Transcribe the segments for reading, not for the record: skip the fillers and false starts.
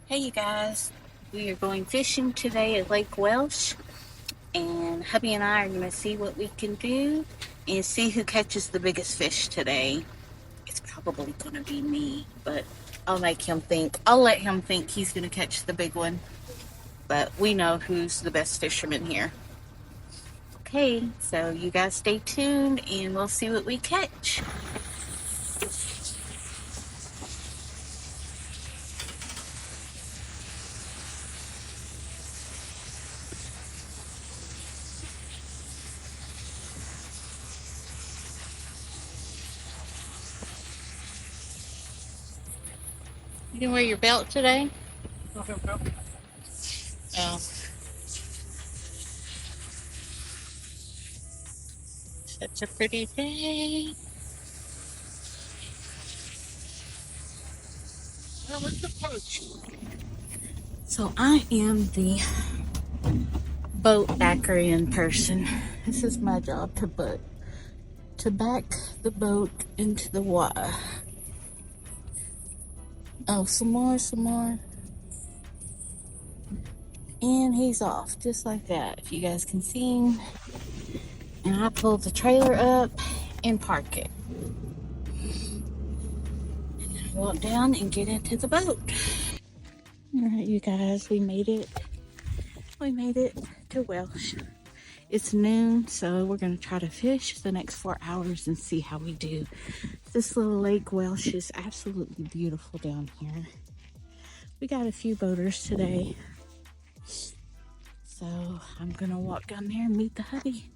Hey you guys, we are going fishing today at Lake Welsh, and hubby and I are going to see what we can do and see who catches the biggest fish today. It's probably going to be me, but I'll let him think he's going to catch the big one, but we know who's the best fisherman here. Okay, so you guys stay tuned and we'll see what we catch. You didn't wear your belt today? Oh. Such a pretty day. Well, what's the punch? So I am the boat backer in person. This is my job to back the boat into the water. Oh, some more. And he's off, just like that. If you guys can see him. And I pull the trailer up and park it. And then I walk down and get into the boat. Alright, you guys, we made it. We made it to Welsh. It's noon, so we're going to try to fish the next 4 hours and see how we do. This little Lake Welsh is absolutely beautiful down here. We got a few boaters today, so I'm going to walk down there and meet the hubby,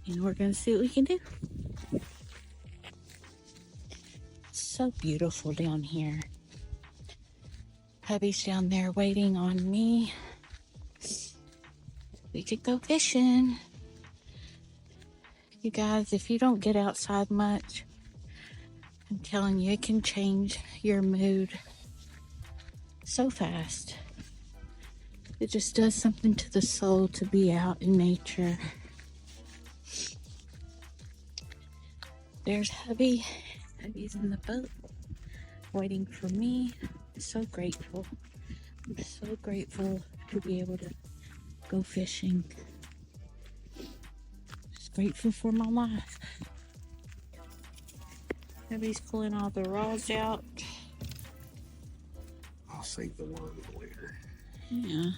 and we're going to see what we can do. It's so beautiful down here. Hubby's down there waiting on me. We could go fishing. You guys, if you don't get outside much, I'm telling you, it can change your mood so fast. It just does something to the soul to be out in nature. There's hubby. Hubby's in the boat waiting for me. I'm so grateful. I'm so grateful to be able to go fishing. Just grateful for my life. Hubby's pulling all the rods out. I'll save the one later. Yeah.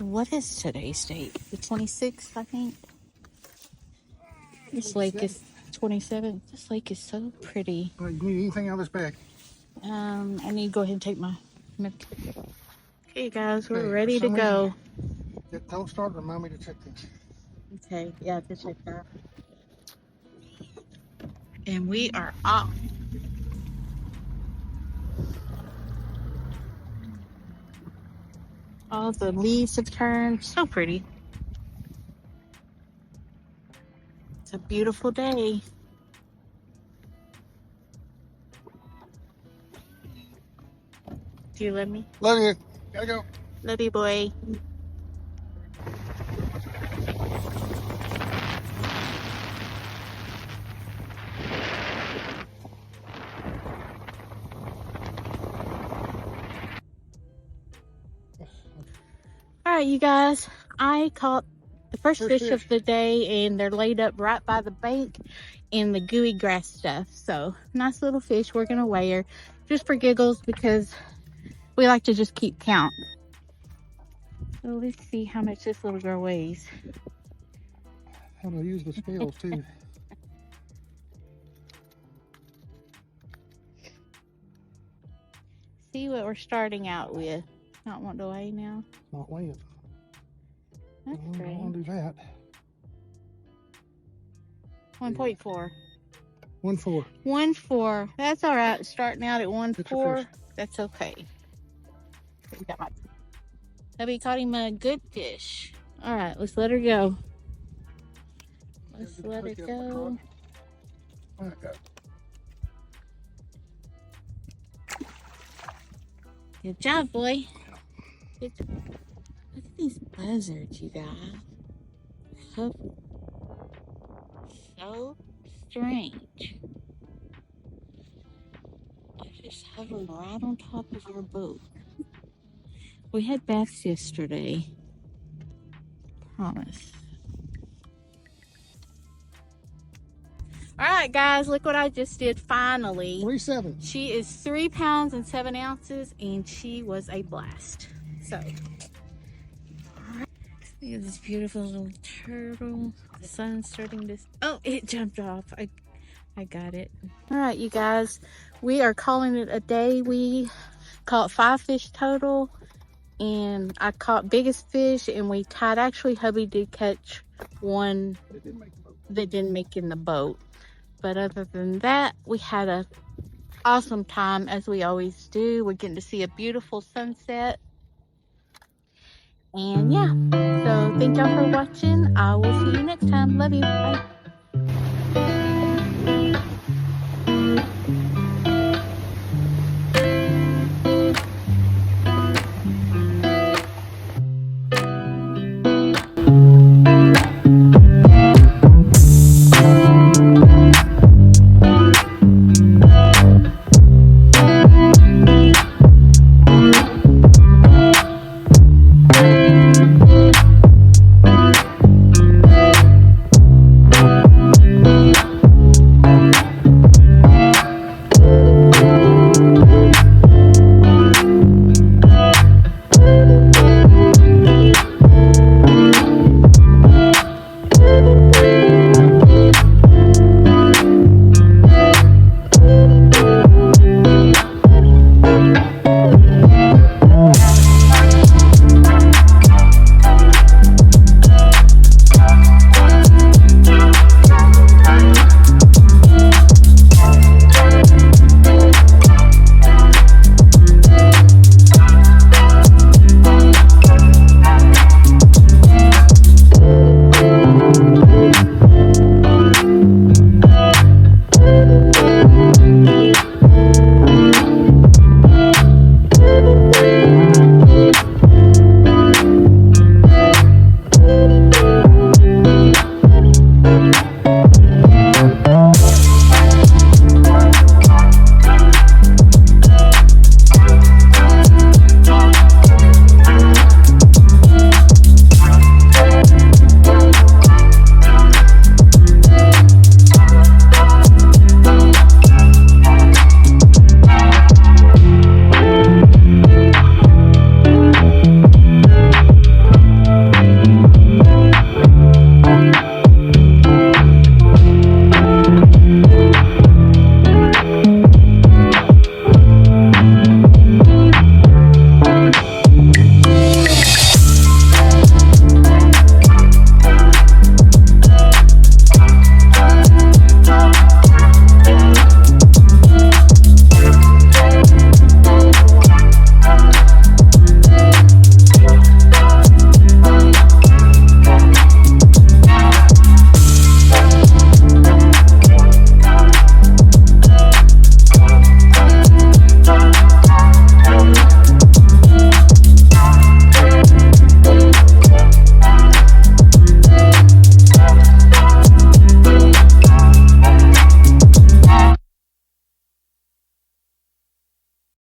What is today's date? The 26th, I think. This lake is 27th. This lake is so pretty. You need anything out of this bag? I need to go ahead and take my Okay, guys, we're Okay, ready to go. Don't start. Remind me to check this. Okay, yeah, to check that. And we are off. All the leaves have turned. So pretty. It's a beautiful day. Do you love me? Love you. Gotta go. Love you, boy. Alright, you guys. I caught the first fish of the day, and they're laid up right by the bank in the gooey grass stuff. So, nice little fish. We're going to weigh her just for giggles because we like to just keep count. So, let's see how much this little girl weighs. How to use the scales, too. See what we're starting out with. Not want to weigh now. Not weighing. That's I great. don't want to do that. 1.4. 1.4. 1.4. That's all right. Starting out at 1.4. fish. That's okay. We got my hubby caught him a good fish. All right, let's let her go. Let's let her go. Good job, boy. Good job. Look at these buzzards, you guys. So strange. They're Just hovering right on top of our boat. We had baths yesterday. Promise. All right, guys, look what I just did finally. 3-7. She is 3 pounds and 7 ounces, and she was a blast. So, all right. Look at this beautiful little turtle. The sun's starting to... Oh, it jumped off. I got it. All right, you guys, we are calling it a day. We caught 5 fish total, and I caught biggest fish, and we tied. Actually, hubby did catch one that didn't make in the boat. But other than that, we had a awesome time, as we always do. We're getting to see a beautiful sunset. And yeah, so thank y'all for watching. I will see you next time. Love you. Bye.